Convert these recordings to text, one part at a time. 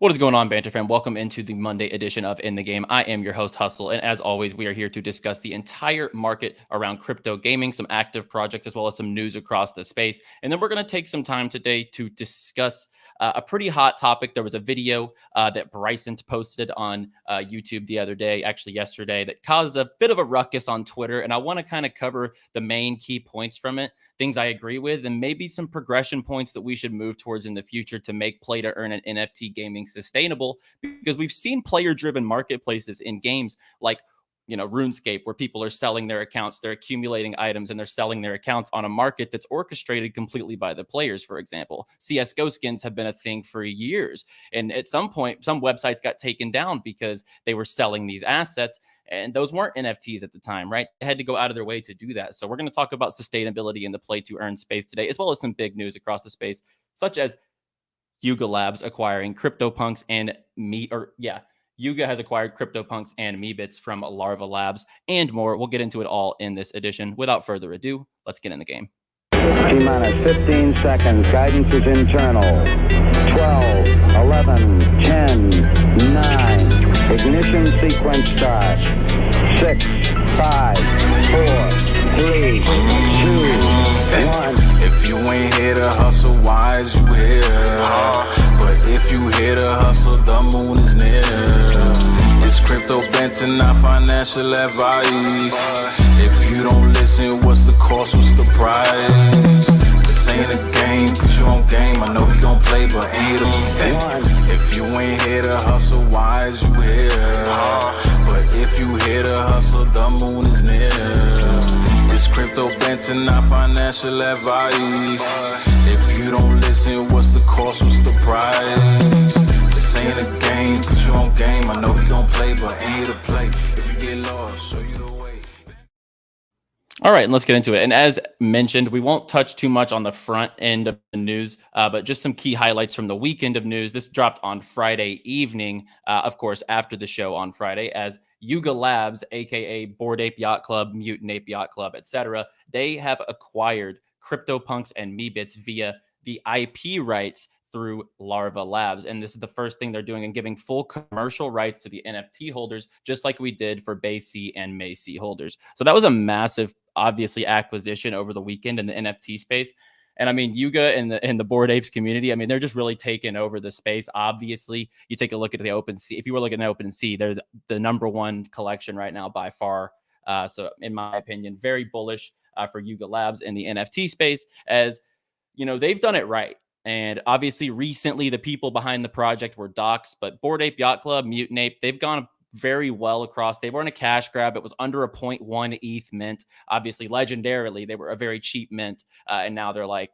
What is going on, Banter fam? Welcome into the Monday edition of In the Game. I am your host, Hustle, and as always, we are here to discuss the entire market around crypto gaming, some active projects, as well as some news across the space. And then we're going to take some time today to discuss a pretty hot topic. There was a video that Bryson posted on YouTube the other day, actually yesterday, that caused a bit of a ruckus on Twitter. And I want to kind of cover the main key points from it, things I agree with, and maybe some progression points that we should move towards in the future to make play to earn an NFT gaming sustainable, because we've seen player-driven marketplaces in games like RuneScape, where people are selling their accounts, they're accumulating items, and they're selling their accounts on a market that's orchestrated completely by the players. For example, CSGO skins have been a thing for years. And at some point, some websites got taken down because they were selling these assets. And those weren't NFTs at the time, right? They had to go out of their way to do that. So we're going to talk about sustainability in the play to earn space today, as well as some big news across the space, such as Yuga Labs acquiring CryptoPunks and Yuga has acquired CryptoPunks and Meebits from Larva Labs and more. We'll get into it all in this edition. Without further ado, let's get in the game. T-minus 15 seconds. Guidance is internal. 12, 11, 10, 9. Ignition sequence start. 6, 5, 4, 3, 2, 1. If you ain't here to hustle, why is you here? But if you here to hustle, the moon is near. It's crypto Banter, not financial advice. If you don't listen, what's the cost, what's the price? This ain't a game, put you on game. I know we gon' play, but ain't a percent. If you ain't here to hustle, why is you here? But if you here to hustle, the moon is near. It's crypto Banter, not financial advice. If you don't listen, what's the cost, what's the price? This ain't a game, put you on game. I know we gon' play, but ain't a play. If you get lost, show you the way. All right, and let's get into it. And as mentioned, we won't touch too much on the front end of the news, but just some key highlights from the weekend of news. This dropped on Friday evening, of course, after the show on Friday, as Yuga Labs, aka Bored Ape Yacht Club, Mutant Ape Yacht Club, etc., they have acquired CryptoPunks and Meebits via the IP rights through Larva Labs. And this is the first thing they're doing and giving full commercial rights to the NFT holders, just like we did for BayC and MayC holders. So that was a massive, obviously, acquisition over the weekend in the NFT space. And I mean, Yuga and the Bored Apes community, I mean, they're just really taking over the space. Obviously, you take a look at the OpenSea. If you were looking at OpenSea, they're the number one collection right now by far. So in my opinion, very bullish for Yuga Labs in the NFT space, as they've done it right. And obviously, recently, the people behind the project were docs, but Bored Ape Yacht Club, Mutant Ape, they've gone very well across. They were in a cash grab. It was under a 0.1 ETH mint. Obviously, legendarily, they were a very cheap mint. And now they're like,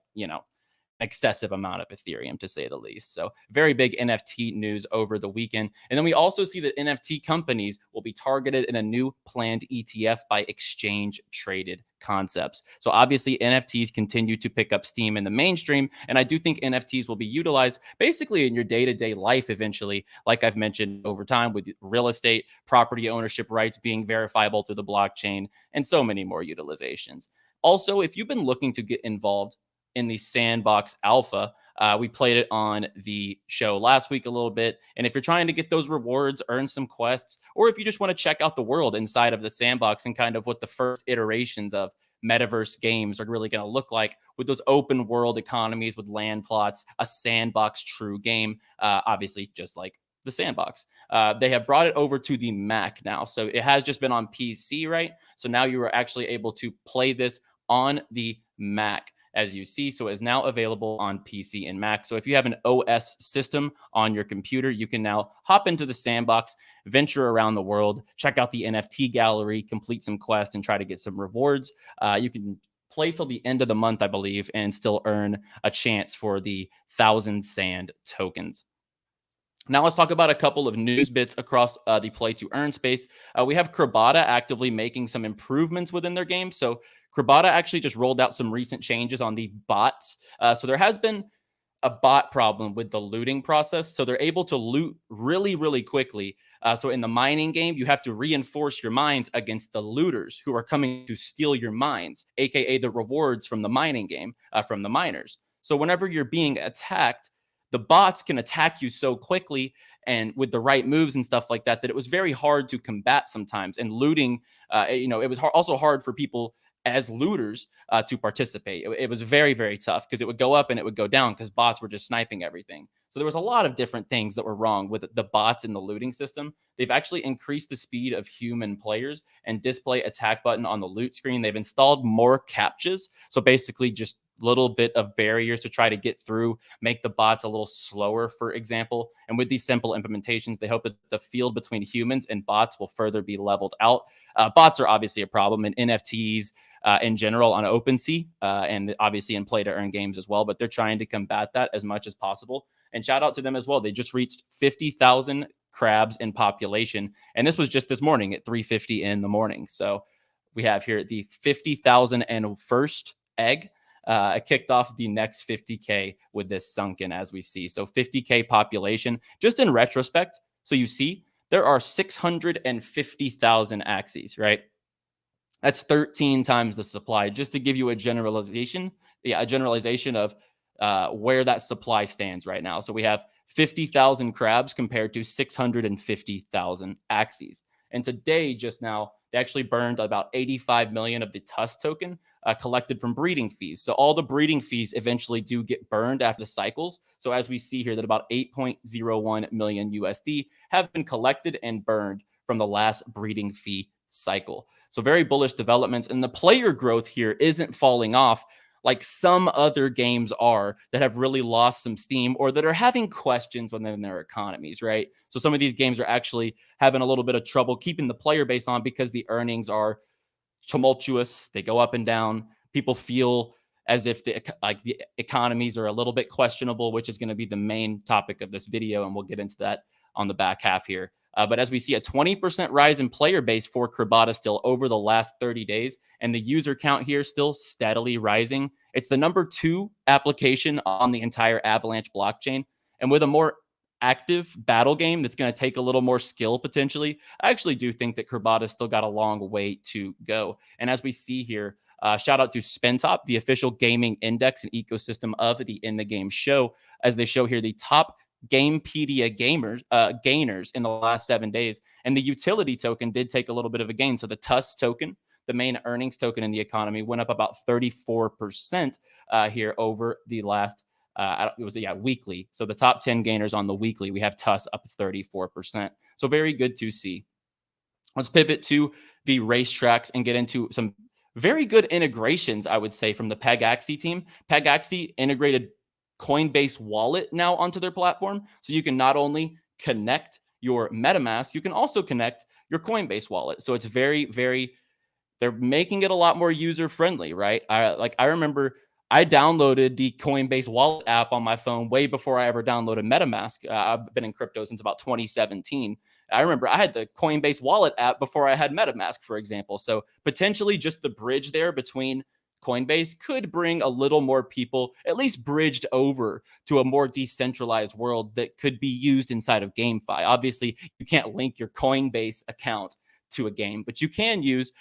excessive amount of Ethereum, to say the least. So very big NFT news over the weekend. And then we also see that NFT companies will be targeted in a new planned ETF by exchange traded concepts. So obviously NFTs continue to pick up steam in the mainstream. And I do think NFTs will be utilized basically in your day-to-day life eventually, like I've mentioned over time, with real estate, property ownership rights being verifiable through the blockchain, and so many more utilizations. Also, if you've been looking to get involved in the Sandbox Alpha, we played it on the show last week a little bit. And if you're trying to get those rewards, earn some quests, or if you just want to check out the world inside of the Sandbox and kind of what the first iterations of metaverse games are really going to look like with those open world economies with land plots, a sandbox true game, obviously just like the Sandbox. They have brought it over to the Mac now. So it has just been on PC, right? So now you are actually able to play this on the Mac, as you see. So it is now available on PC and Mac. So if you have an OS system on your computer, you can now hop into the Sandbox, venture around the world, check out the NFT gallery, complete some quests, and try to get some rewards. You can play till the end of the month, I believe, and still earn a chance for the 1,000 Sand tokens. Now let's talk about a couple of news bits across the play to earn space. We have Crabada actively making some improvements within their game. So Crabada actually just rolled out some recent changes on the bots. So there has been a bot problem with the looting process. So they're able to loot really, really quickly. So in the mining game, you have to reinforce your mines against the looters who are coming to steal your mines, aka the rewards from the mining game, from the miners. So whenever you're being attacked, the bots can attack you so quickly and with the right moves and stuff like that, that it was very hard to combat sometimes. And looting, it was also hard for people as looters to participate. It was very, very tough because it would go up and it would go down because bots were just sniping everything. So there was a lot of different things that were wrong with the bots in the looting system. They've actually increased the speed of human players and display attack button on the loot screen. They've installed more captchas. So basically just little bit of barriers to try to get through, make the bots a little slower, for example. And with these simple implementations, they hope that the field between humans and bots will further be leveled out. Bots are obviously a problem in NFTs in general on OpenSea and obviously in play to earn games as well, but they're trying to combat that as much as possible. And shout out to them as well. They just reached 50,000 crabs in population. And this was just this morning at 3:50 in the morning. So we have here the 50,001st egg. Kicked off the next 50K with this sunken, as we see. So 50K population, just in retrospect. So you see, there are 650,000 axes, right? That's 13 times the supply, just to give you a generalization. Yeah, a generalization of where that supply stands right now. So we have 50,000 crabs compared to 650,000 axes. And today, just now, they actually burned about 85 million of the Tusk token collected from breeding fees. So all the breeding fees eventually do get burned after the cycles. So as we see here, that about 8.01 million USD have been collected and burned from the last breeding fee cycle. So very bullish developments. And the player growth here isn't falling off like some other games are that have really lost some steam or that are having questions within their economies, right? So some of these games are actually having a little bit of trouble keeping the player base on because the earnings are tumultuous. They go up and down. People feel as if the economies are a little bit questionable, which is going to be the main topic of this video. And we'll get into that on the back half here. But as we see a 20% rise in player base for Crabada still over the last 30 days, and the user count here still steadily rising. It's the number 2 application on the entire Avalanche blockchain. And with a more active battle game that's going to take a little more skill potentially, I actually do think that Crabada still got a long way to go. And as we see here, shout out to Spintop, the official gaming index and ecosystem of the In the Game show, as they show here the top Gamepedia gainers in the last 7 days. And the utility token did take a little bit of a gain. So the Tusk token, the main earnings token in the economy, went up about 34% here over the last, weekly. So the top 10 gainers on the weekly, we have Tusk up 34%. So very good to see. Let's pivot to the racetracks and get into some very good integrations, I would say, from the Pegaxy team. Pegaxy integrated Coinbase wallet now onto their platform. So you can not only connect your MetaMask, you can also connect your Coinbase wallet. So it's very, very, they're making it a lot more user friendly, right? I remember I downloaded the Coinbase wallet app on my phone way before I ever downloaded MetaMask. I've been in crypto since about 2017. I remember I had the Coinbase wallet app before I had MetaMask, for example. So potentially just the bridge there between Coinbase could bring a little more people, at least bridged over to a more decentralized world that could be used inside of GameFi. Obviously, you can't link your Coinbase account to a game, but you can use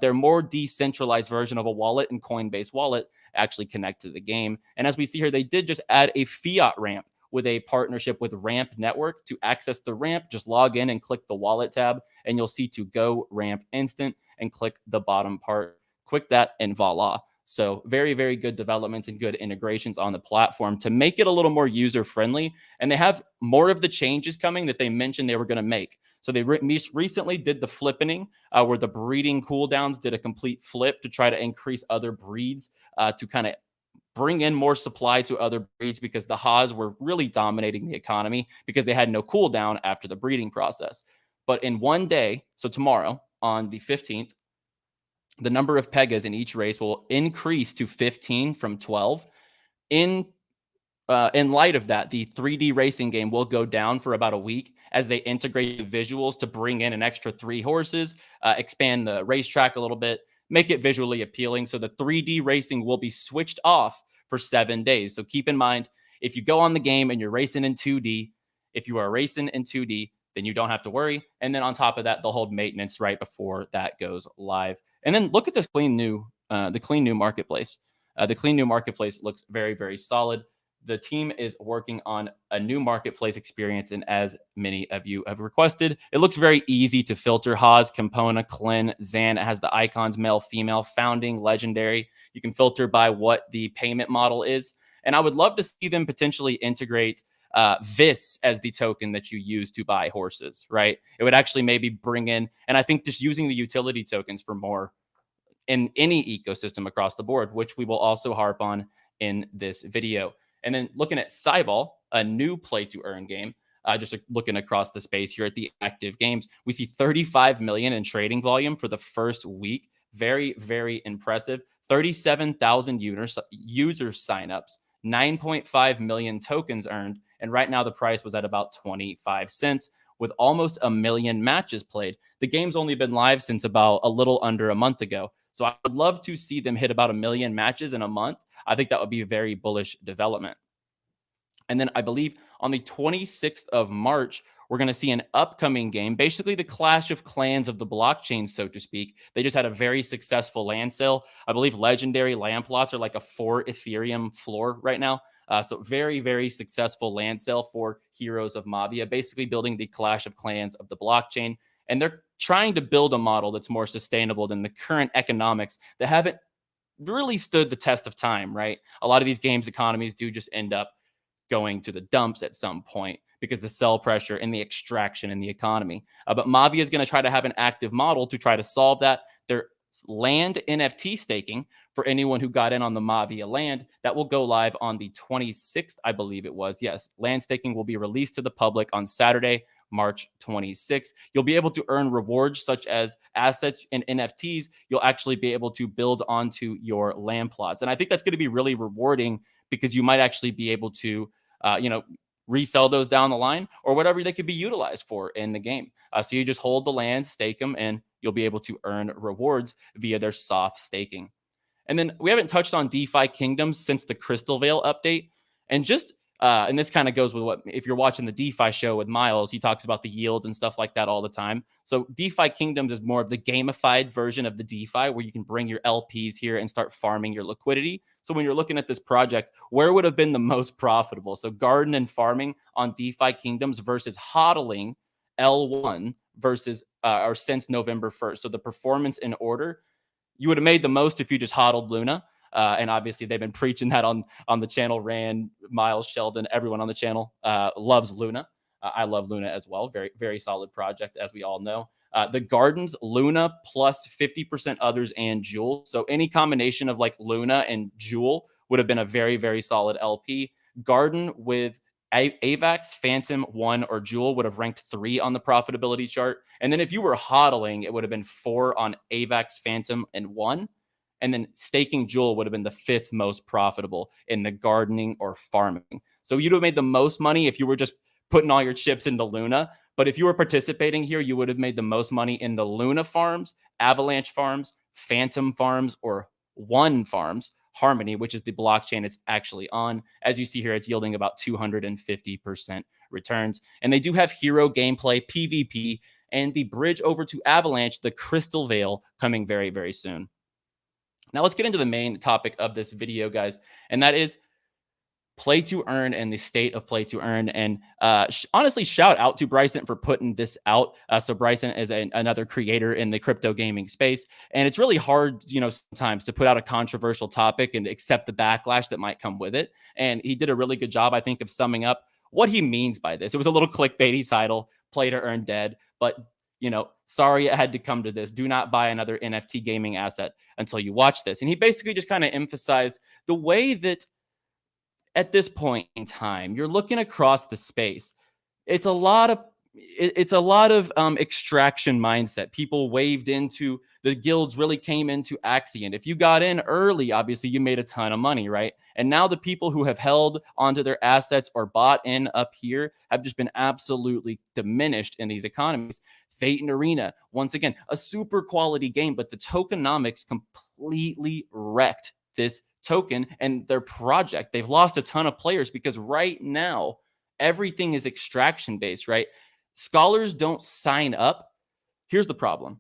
their more decentralized version of a wallet and Coinbase wallet actually connect to the game. And as we see here, they did just add a fiat ramp with a partnership with Ramp Network. To access the ramp, just log in and click the wallet tab, and you'll see to go ramp instant and click the bottom part. Click that and voila. So very, very good developments and good integrations on the platform to make it a little more user friendly. And they have more of the changes coming that they mentioned they were going to make. So they recently did the flippening where the breeding cooldowns did a complete flip to try to increase other breeds to kind of bring in more supply to other breeds, because the Haas were really dominating the economy because they had no cooldown after the breeding process. But in one day, so tomorrow on the 15th, the number of Pegas in each race will increase to 15 from 12. In light of that, the 3D racing game will go down for about a week as they integrate the visuals to bring in an extra 3 horses, expand the racetrack a little bit, make it visually appealing. So the 3D racing will be switched off for 7 days. So keep in mind, if you go on the game and you're racing in 2D, if you are racing in 2D, then you don't have to worry. And then on top of that, they'll hold maintenance right before that goes live. And then look at this clean new marketplace. The clean new marketplace looks very, very solid. the team is working on a new marketplace experience, and as many of you have requested, it looks very easy to filter. Haas, Compona, Clin, Zan. It has the icons, male, female, founding, legendary. You can filter by what the payment model is. And I would love to see them potentially integrate this as the token that you use to buy horses, right? It would actually maybe bring in, and I think just using the utility tokens for more in any ecosystem across the board, which we will also harp on in this video. And then looking at Cyball, a new play to earn game, just looking across the space here at the active games, we see 35 million in trading volume for the first week. Very, very impressive. 37,000 user signups, 9.5 million tokens earned. And right now the price was at about 25 cents with almost a million matches played. The game's only been live since about a little under a month ago. So I would love to see them hit about a million matches in a month. I think that would be a very bullish development. And then I believe on the 26th of March, we're going to see an upcoming game, basically the Clash of Clans of the blockchain, so to speak. They just had a very successful land sale. I believe legendary land plots are like a 4 Ethereum floor right now. So very, very successful land sale for Heroes of Mavia, basically building the Clash of Clans of the blockchain. And they're trying to build a model that's more sustainable than the current economics that haven't really stood the test of time, right? A lot of these games economies do just end up going to the dumps at some point because the sell pressure and the extraction in the economy. But Mavia is going to try to have an active model to try to solve that. Their land NFT staking for anyone who got in on the Mavia land, that will go live on the 26th, I believe it was. Yes, land staking will be released to the public on Saturday, March 26th. You'll be able to earn rewards such as assets and NFTs. You'll actually be able to build onto your land plots. And I think that's going to be really rewarding because you might actually be able to, resell those down the line or whatever they could be utilized for in the game. So you just hold the land, stake them, and you'll be able to earn rewards via their soft staking. And then we haven't touched on DeFi Kingdoms since the Crystal Veil update. And just and this kind of goes with what, if you're watching the DeFi show with Miles, he talks about the yields and stuff like that all the time. So DeFi Kingdoms is more of the gamified version of the DeFi where you can bring your LPs here and start farming your liquidity. So when you're looking at this project, where would have been the most profitable? So garden and farming on DeFi Kingdoms versus hodling L1 versus or since November 1st. So the performance in order, you would have made the most if you just hodled Luna. And obviously they've been preaching that on the channel. Rand, Miles, Sheldon, everyone on the channel loves Luna. I love Luna as well. Very, very solid project, as we all know. The gardens, Luna plus 50% others and Jewel. So any combination of like Luna and Jewel would have been a very, very solid LP. Garden with AVAX, Phantom, 1, or Jewel would have ranked 3 on the profitability chart. And then if you were hodling, it would have been 4 on AVAX, Phantom, and 1. And then staking Jewel would have been the 5th most profitable in the gardening or farming. So you'd have made the most money if you were just putting all your chips into Luna. But if you were participating here, you would have made the most money in the Luna farms, Avalanche farms, Phantom farms, or 1 farms, Harmony, which is the blockchain it's actually on. As you see here, it's yielding about 250% returns. And they do have hero gameplay, PvP, and the bridge over to Avalanche, the Crystal Veil, coming very, very soon. Now let's get into the main topic of this video, guys, and that is play to earn and the state of play to earn. And honestly, shout out to Bryson for putting this out. So Bryson is another creator in the crypto gaming space, and it's really hard, sometimes to put out a controversial topic and accept the backlash that might come with it. And he did a really good job, I think, of summing up what he means by this. It was a little clickbaity title, play to earn dead, but sorry it had to come to this. Do not buy another NFT gaming asset until you watch this. And he basically just kind of emphasized the way that at this point in time, you're looking across the space. It's a lot of extraction mindset. People waved into the guilds, really came into Axie. And if you got in early, obviously you made a ton of money, right? And now the people who have held onto their assets or bought in up here have just been absolutely diminished in these economies. Fate and Arena, once again, a super quality game, but the tokenomics completely wrecked this token and their project. They've lost a ton of players because right now everything is extraction based, right? Scholars don't sign up. Here's the problem.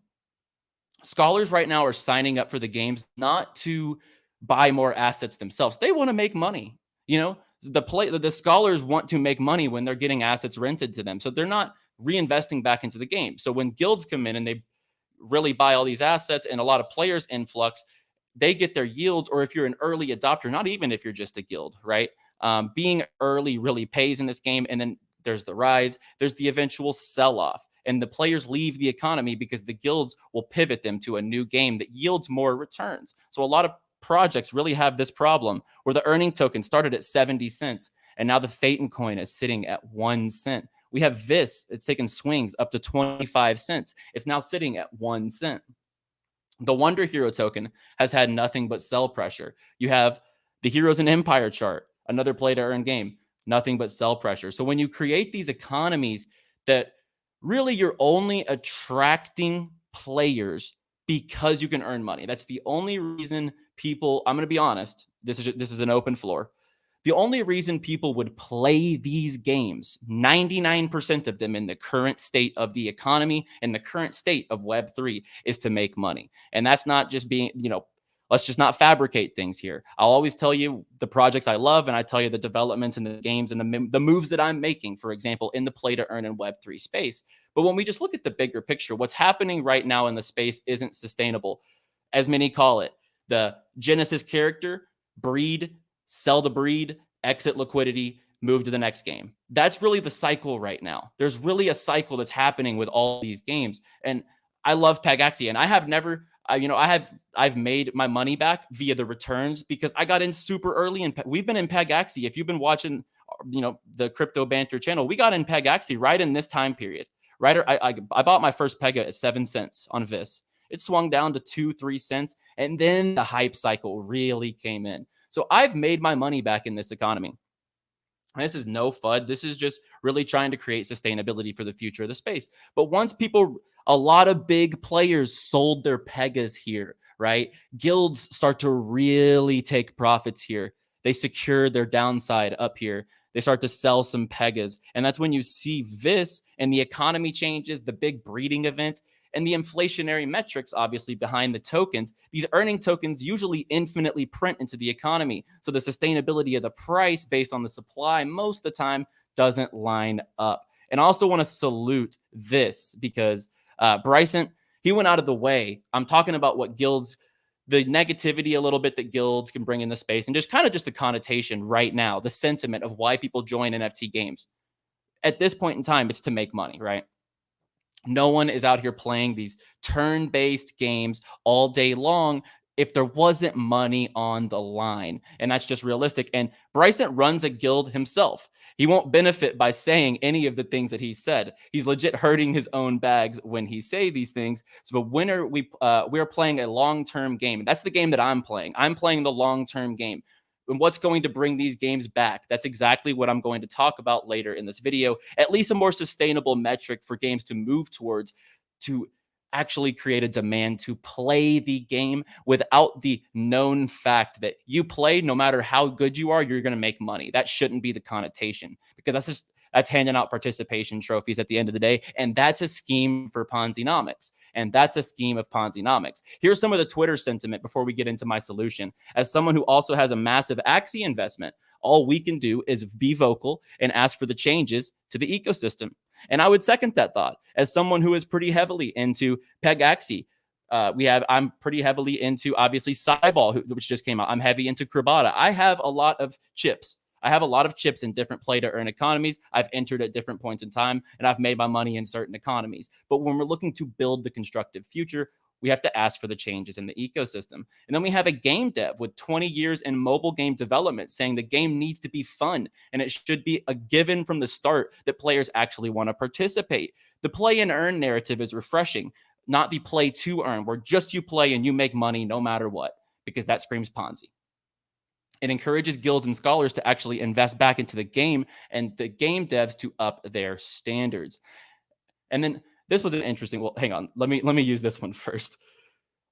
Scholars right now are signing up for the games not to buy more assets themselves. They want to make money. The scholars want to make money when they're getting assets rented to them. So they're not reinvesting back into the game. So when guilds come in and they really buy all these assets and a lot of players influx, they get their yields. Or if you're an early adopter, not even if you're just a guild, right? Being early really pays in this game. And then there's the rise, there's the eventual sell-off. And the players leave the economy because the guilds will pivot them to a new game that yields more returns. So a lot of projects really have this problem where the earning token started at 70 cents and now the Phaeton coin is sitting at 1 cent. We have this, it's taken swings up to 25 cents. It's now sitting at 1 cent. The Wonder Hero token has had nothing but sell pressure. You have the Heroes and Empire chart, another play to earn game, nothing but sell pressure. So when you create these economies that really you're only attracting players because you can earn money. That's the only reason people, I'm going to be honest, this is an open floor. The only reason people would play these games, 99% of them in the current state of the economy and the current state of Web3, is to make money. And that's not just being, let's just not fabricate things here. I'll always tell you the projects I love, and I tell you the developments and the games and the moves that I'm making, for example, in the play to earn and Web3 space. But when we just look at the bigger picture, what's happening right now in the space isn't sustainable. As many call it, the Genesis character, breed, sell the breed, exit liquidity, move to the next game. That's really the cycle right now. There's really a cycle that's happening with all these games. And I love Pegaxy, and I have never, I've made my money back via the returns because I got in super early. And we've been in Pegaxy. If you've been watching, the Crypto Banter channel, we got in Pegaxy right in this time period. Right, I bought my first Pega at 7 cents on Vis. It swung down to 2-3 cents, and then the hype cycle really came in. So I've made my money back in this economy. And this is no FUD. This is just really trying to create sustainability for the future of the space. But once a lot of big players sold their Pegas here, right? Guilds start to really take profits here. They secure their downside up here. They start to sell some Pegas. And that's when you see this and the economy changes, the big breeding event, and the inflationary metrics, obviously, behind the tokens. These earning tokens usually infinitely print into the economy. So the sustainability of the price based on the supply most of the time doesn't line up. And I also want to salute this because Bryson, he went out of the way. I'm talking about what guilds, the negativity a little bit that guilds can bring in the space, and just the connotation right now, the sentiment of why people join NFT games. At this point in time, it's to make money, right? No one is out here playing these turn-based games all day long if there wasn't money on the line. And that's just realistic. And Bryson runs a guild himself. He won't benefit by saying any of the things that he said. He's legit hurting his own bags when he say these things. So, but when are we're playing a long-term game. That's the game that I'm playing. I'm playing the long-term game. And what's going to bring these games back? That's exactly what I'm going to talk about later in this video. At least a more sustainable metric for games to move towards, to actually create a demand to play the game without the known fact that you play, no matter how good you are, you're going to make money. That shouldn't be the connotation, because that's handing out participation trophies at the end of the day. And that's a scheme for Ponzi-nomics. And that's a scheme of Ponzi-nomics. Here's some of the Twitter sentiment before we get into my solution. As someone who also has a massive Axie investment, all we can do is be vocal and ask for the changes to the ecosystem. And I would second that thought. As someone who is pretty heavily into Pegaxy, I'm pretty heavily into, obviously, Cyball, which just came out. I'm heavy into Crabada. I have a lot of chips. I have a lot of chips in different play to earn economies. I've entered at different points in time, and I've made my money in certain economies. But when we're looking to build the constructive future, we have to ask for the changes in the ecosystem. And then we have a game dev with 20 years in mobile game development saying the game needs to be fun, and it should be a given from the start that players actually want to participate. The play and earn narrative is refreshing, not the play to earn, where just you play and you make money no matter what, because that screams Ponzi. It encourages guilds and scholars to actually invest back into the game and the game devs to up their standards. And then this was an interesting, well, hang on. Let me use this one first.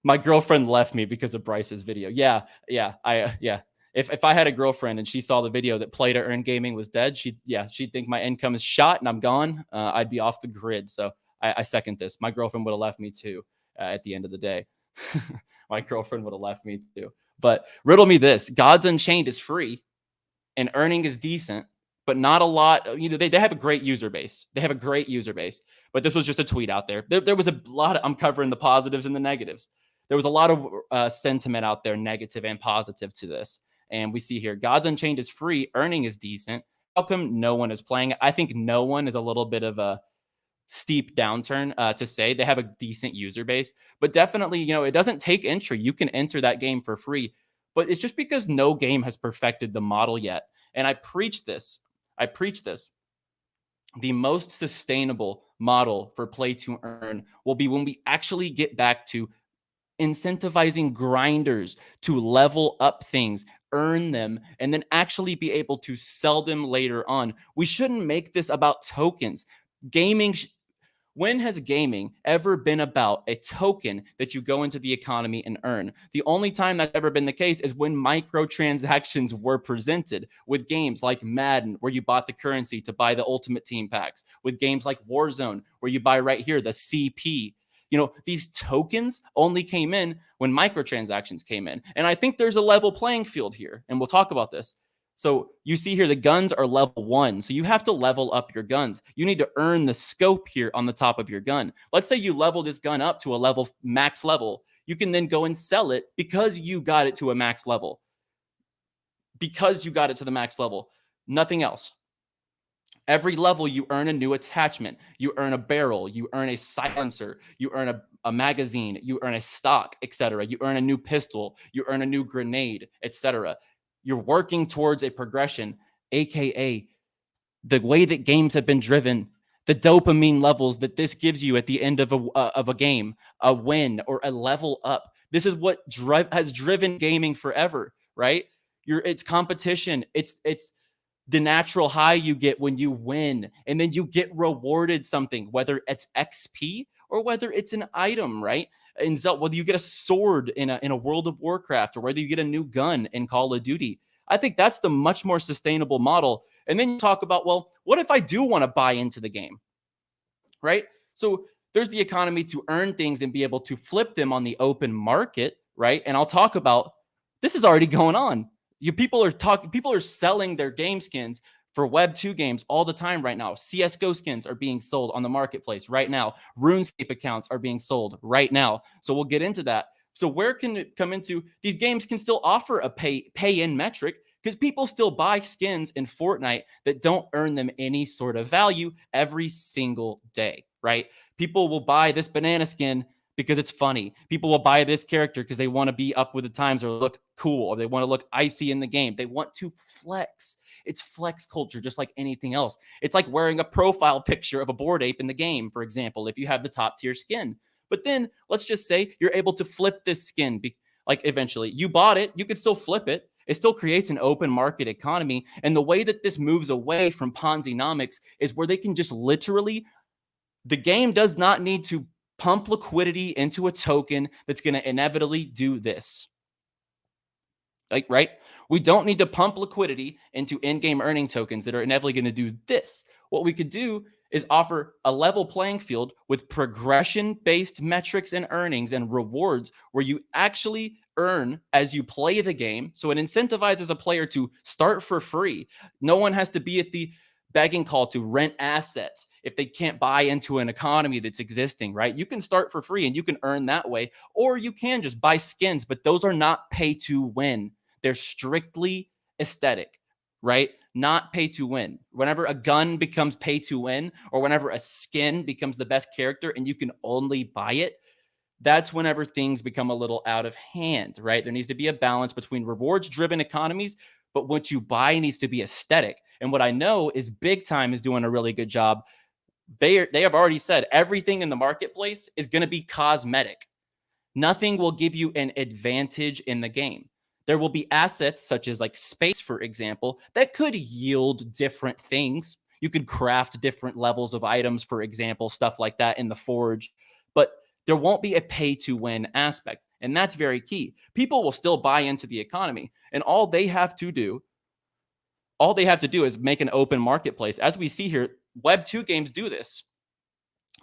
My girlfriend left me because of Bryce's video. Yeah. If I had a girlfriend and she saw the video that play to earn gaming was dead, she'd think my income is shot and I'm gone. I'd be off the grid. So I second this. My girlfriend would have left me too at the end of the day. My girlfriend would have left me too. But riddle me this: Gods Unchained is free, and earning is decent, but not a lot. You know, they have a great user base. They have a great user base, but this was just a tweet out there. There was a lot of, I'm covering the positives and the negatives. There was a lot of sentiment out there, negative and positive to this. And we see here, Gods Unchained is free, earning is decent. How come no one is playing it? I think no one is a little bit of a steep downturn to say. They have a decent user base, but definitely, you know, it doesn't take entry. You can enter that game for free, but it's just because no game has perfected the model yet. And I preach this. The most sustainable model for play to earn will be when we actually get back to incentivizing grinders to level up things, earn them, and then actually be able to sell them later on. We shouldn't make this about tokens. Gaming When has gaming ever been about a token that you go into the economy and earn? The only time that's ever been the case is when microtransactions were presented with games like Madden, where you bought the currency to buy the Ultimate Team packs, with games like Warzone, where you buy right here the CP. You know, these tokens only came in when microtransactions came in. And I think there's a level playing field here, and we'll talk about this. So you see here, the guns are level 1. So you have to level up your guns. You need to earn the scope here on the top of your gun. Let's say you level this gun up to a max level. You can then go and sell it because you got it to a max level. Because you got it to the max level. Nothing else. Every level, you earn a new attachment. You earn a barrel. You earn a silencer. You earn a magazine. You earn a stock, etc. You earn a new pistol. You earn a new grenade, etc. You're working towards a progression, aka the way that games have been driven, the dopamine levels that this gives you at the end of a game, a win or a level up. This is what has driven gaming forever, right? It's competition. It's the natural high you get when you win, and then you get rewarded something, whether it's XP or whether it's an item, right? In Zelda, whether you get a sword in a World of Warcraft or whether you get a new gun in Call of Duty. I think that's the much more sustainable model. And then you talk about, well, what if I do want to buy into the game, right? So there's the economy to earn things and be able to flip them on the open market, right? And I'll talk about, this is already going on. People are selling their game skins for Web 2 games all the time right now. CSGO skins are being sold on the marketplace right now. RuneScape accounts are being sold right now. So we'll get into that. So where can it come into? These games can still offer a pay-in metric because people still buy skins in Fortnite that don't earn them any sort of value every single day, right? People will buy this banana skin because it's funny. People will buy this character because they want to be up with the times or look cool, or they want to look icy in the game. They want to flex. It's flex culture, just like anything else. It's like wearing a profile picture of a Bored Ape in the game, for example, if you have the top tier skin. But then let's just say you're able to flip this skin. Like eventually you bought it, you could still flip it. It still creates an open market economy. And the way that this moves away from Ponzi-nomics is where they can just literally, the game does not need to pump liquidity into a token that's going to inevitably do this. Like, right? We don't need to pump liquidity into in-game earning tokens that are inevitably going to do this. What we could do is offer a level playing field with progression-based metrics and earnings and rewards where you actually earn as you play the game. So it incentivizes a player to start for free. No one has to be at the begging call to rent assets if they can't buy into an economy that's existing, right? You can start for free and you can earn that way, or you can just buy skins, but those are not pay to win. They're strictly aesthetic, right? Not pay to win. Whenever a gun becomes pay to win, or whenever a skin becomes the best character and you can only buy it, that's whenever things become a little out of hand, right? There needs to be a balance between rewards-driven economies, but what you buy needs to be aesthetic. And what I know is Big Time is doing a really good job. They have already said everything in the marketplace is going to be cosmetic. Nothing will give you an advantage in the game. There will be assets such as like space, for example, that could yield different things. You could craft different levels of items, for example, stuff like that in the Forge. But there won't be a pay-to-win aspect. And that's very key. People will still buy into the economy. And all they have to do is make an open marketplace. As we see here, Web 2 games do this.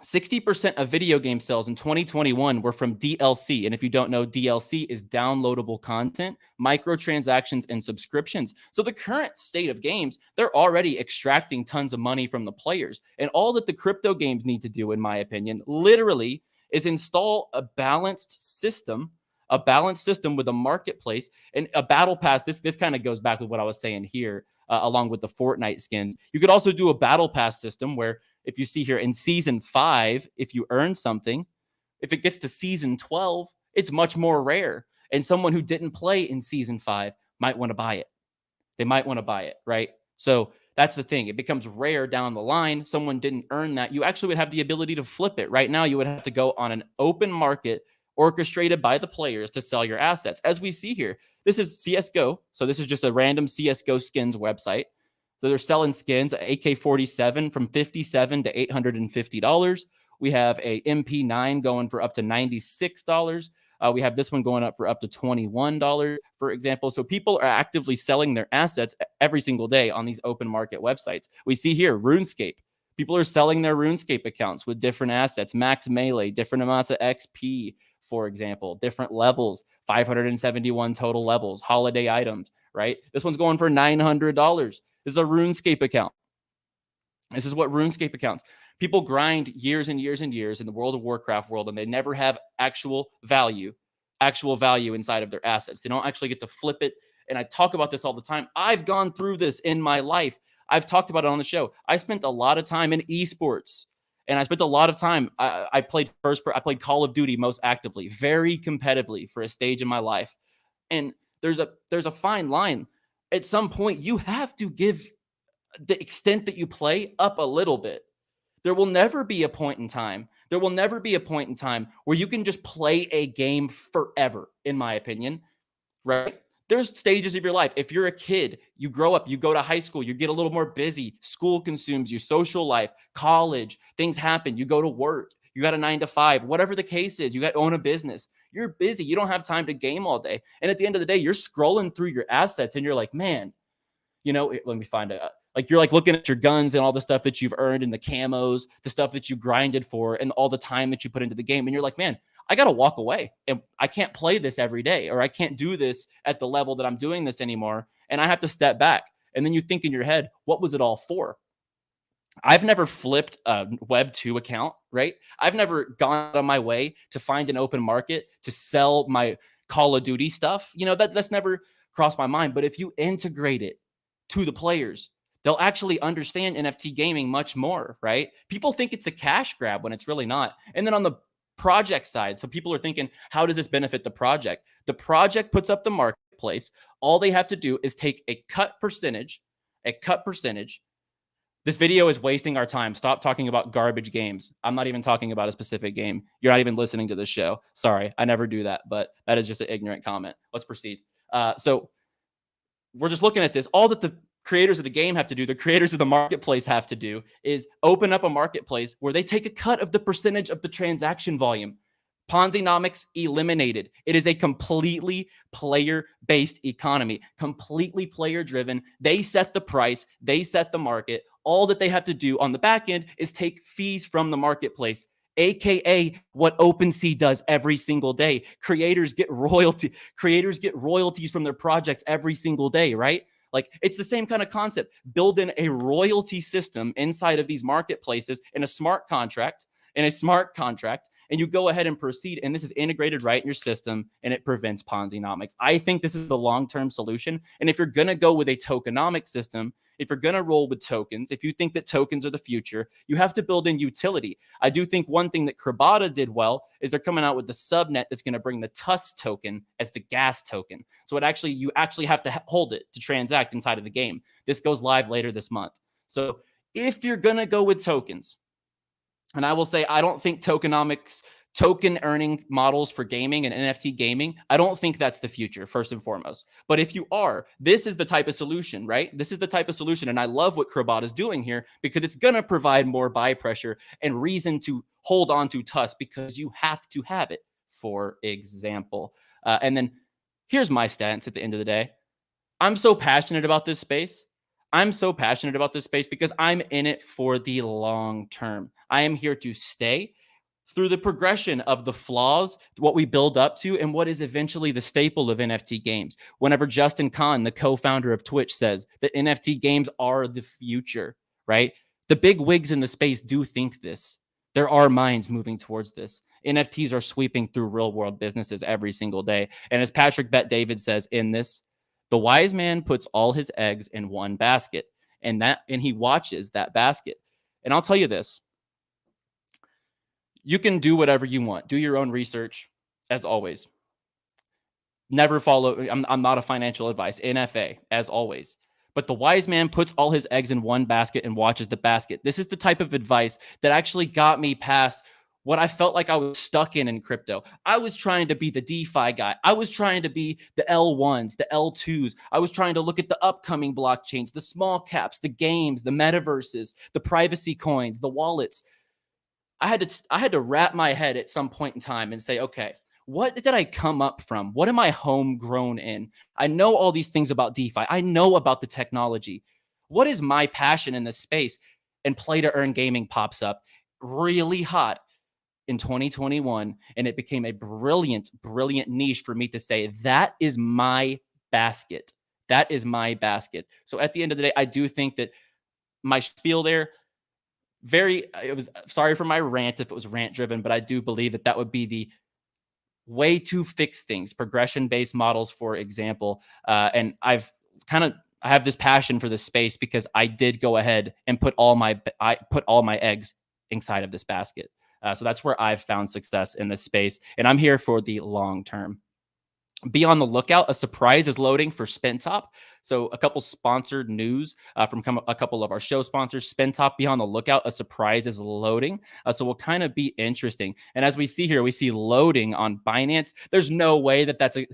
60% of video game sales in 2021 were from DLC. And if you don't know, DLC is downloadable content, microtransactions, and subscriptions. So the current state of games, they're already extracting tons of money from the players. And all that the crypto games need to do, in my opinion, literally is install a balanced system with a marketplace and a battle pass. This kind of goes back with what I was saying here, along with the Fortnite skins. You could also do a battle pass system where, if you see here in season 5, if you earn something, if it gets to season 12, it's much more rare. And someone who didn't play in season 5 might want to buy it. They might want to buy it, right? So that's the thing. It becomes rare down the line. Someone didn't earn that. You actually would have the ability to flip it. Right now, you would have to go on an open market orchestrated by the players to sell your assets. As we see here, this is CSGO. So this is just a random CSGO skins website. So they're selling skins, AK-47 from $57 to $850. We have a MP9 going for up to $96. We have this one going up for up to $21, for example. So people are actively selling their assets every single day on these open market websites. We see here RuneScape. People are selling their RuneScape accounts with different assets, max melee, different amounts of XP, for example, different levels, 571 total levels, holiday items, right? This one's going for $900. This is a RuneScape account. This is what RuneScape accounts. People grind years and years and years in the World of Warcraft world, and they never have actual value inside of their assets. They don't actually get to flip it. And I talk about this all the time. I've gone through this in my life. I've talked about it on the show. I spent a lot of time in esports, and I spent a lot of time. I played Call of Duty most actively, very competitively for a stage in my life. And there's a fine line. At some point, you have to give the extent that you play up a little bit. There will never be a point in time. There will never be a point in time where you can just play a game forever, in my opinion, right? There's stages of your life. If you're a kid, you grow up, you go to high school, you get a little more busy, school consumes you, social life, college, things happen, you go to work, you got a 9 to 5, whatever the case is, you got to own a business. You're busy. You don't have time to game all day. And at the end of the day, you're scrolling through your assets and you're like, man, let me find it. Like, you're like looking at your guns and all the stuff that you've earned and the camos, the stuff that you grinded for and all the time that you put into the game. And you're like, man, I got to walk away and I can't play this every day, or I can't do this at the level that I'm doing this anymore. And I have to step back. And then you think in your head, what was it all for? I've never flipped a Web 2 account, right? I've never gone out of my way to find an open market to sell my Call of Duty stuff. That's never crossed my mind. But if you integrate it to the players, they'll actually understand NFT gaming much more, right? People think it's a cash grab when it's really not. And then on the project side, so people are thinking, how does this benefit the project? The project puts up the marketplace. All they have to do is take a cut percentage. This video is wasting our time. Stop talking about garbage games. I'm not even talking about a specific game. You're not even listening to this show. Sorry, I never do that, but that is just an ignorant comment. Let's proceed. So we're just looking at this. All that the creators of the game have to do, the creators of the marketplace have to do, is open up a marketplace where they take a cut of the percentage of the transaction volume. Ponzi-nomics eliminated. It is a completely player-based economy, completely player-driven. They set the price. They set the market. All that they have to do on the back end is take fees from the marketplace, aka what OpenSea does every single day. Creators get royalties from their projects every single day, right? Like, it's the same kind of concept. Build in a royalty system inside of these marketplaces in a smart contract, and you go ahead and proceed. And this is integrated right in your system, and it prevents Ponzi-nomics. I think this is the long-term solution. And if you're going to go with a tokenomic system, if you're going to roll with tokens, if you think that tokens are the future, you have to build in utility. I do think one thing that Crabada did well is they're coming out with the subnet that's going to bring the TUS token as the gas token. So you actually have to hold it to transact inside of the game. This goes live later this month. So if you're going to go with tokens, and I will say, I don't think token earning models for gaming and NFT gaming, I don't think that's the future, first and foremost. But if you are, this is the type of solution, right? This is the type of solution. And I love what Crabada is doing here, because it's going to provide more buy pressure and reason to hold on to TUS, because you have to have it, for example. And then here's my stance at the end of the day. I'm so passionate about this space. I'm so passionate about this space because I'm in it for the long term. I am here to stay through the progression of the flaws, what we build up to, and what is eventually the staple of NFT games. Whenever Justin Kahn, the co-founder of Twitch, says that NFT games are the future, right? The big wigs in the space do think this. There are minds moving towards this. NFTs are sweeping through real-world businesses every single day. And as Patrick Bet-David says in this, the wise man puts all his eggs in one basket, and he watches that basket. And I'll tell you this. You can do whatever you want. Do your own research, as always. Never follow. I'm not a financial advice. NFA, as always. But the wise man puts all his eggs in one basket and watches the basket. This is the type of advice that actually got me past what I felt like I was stuck in crypto. I was trying to be the DeFi guy. I was trying to be the L1s, the L2s. I was trying to look at the upcoming blockchains, the small caps, the games, the metaverses, the privacy coins, the wallets. I had to wrap my head at some point in time and say, okay, what did I come up from? What am I homegrown in? I know all these things about DeFi. I know about the technology. What is my passion in this space? And play to earn gaming pops up really hot in 2021. And it became a brilliant, brilliant niche for me to say, that is my basket. That is my basket. So at the end of the day, I do think that my spiel there, sorry for my rant if it was rant driven, but I do believe that would be the way to fix things. Progression-based models, for example. And I have this passion for this space because I did go ahead and put all my eggs inside of this basket. So that's where I've found success in this space. And I'm here for the long term. Be on the lookout. A surprise is loading for Spintop. So a couple sponsored news from a couple of our show sponsors. Spintop, be on the lookout. A surprise is loading. So we'll kind of be interesting. And as we see here, we see loading on Binance. There's no way that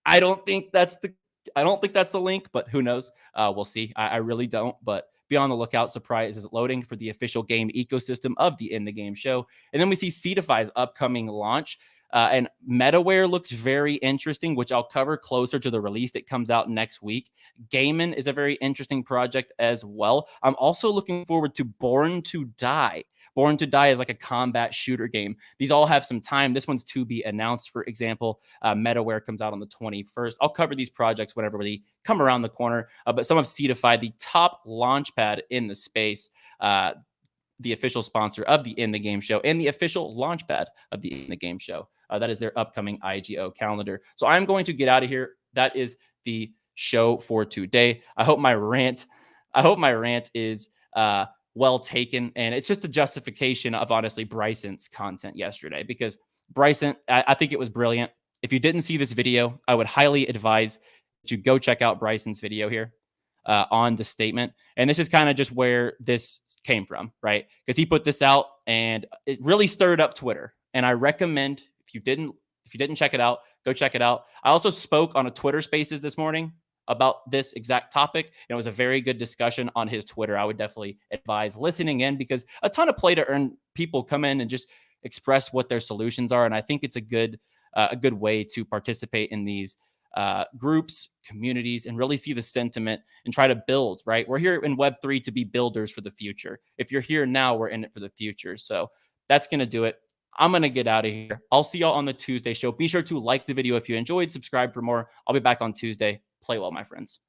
I don't think that's the link, but who knows? We'll see. I really don't, but be on the lookout. Surprise is loading for the official game ecosystem of the In the Game show. And then we see Cetify's upcoming launch. And Metaware looks very interesting, which I'll cover closer to the release. It comes out next week. Gaiman is a very interesting project as well. I'm also looking forward to Born to Die. Born to Die is like a combat shooter game. These all have some time. This one's to be announced, for example. Metaware comes out on the 21st. I'll cover these projects whenever they come around the corner. But some of Cetify, the top launchpad in the space, the official sponsor of the In the Game show and the official launchpad of the In the Game show. That is their upcoming IGO calendar. So I'm going to get out of here. That is the show for today. I hope my rant is well taken, and it's just a justification of honestly Bryson's content yesterday, because Bryson, I think it was brilliant. If you didn't see this video, I would highly advise that you go check out Bryson's video here on the statement. And this is kind of just where this came from, right? Because he put this out and it really stirred up Twitter. And I recommend, if you didn't check it out, go check it out. I also spoke on a Twitter Spaces this morning about this exact topic, and it was a very good discussion on his Twitter. I would definitely advise listening in, because a ton of play to earn people come in and just express what their solutions are. And I think it's a good way to participate in these groups, communities, and really see the sentiment and try to build, right? We're here in Web3 to be builders for the future. If you're here now, we're in it for the future. So that's going to do it. I'm going to get out of here. I'll see y'all on the Tuesday show. Be sure to like the video if you enjoyed, subscribe for more. I'll be back on Tuesday. Play well, my friends.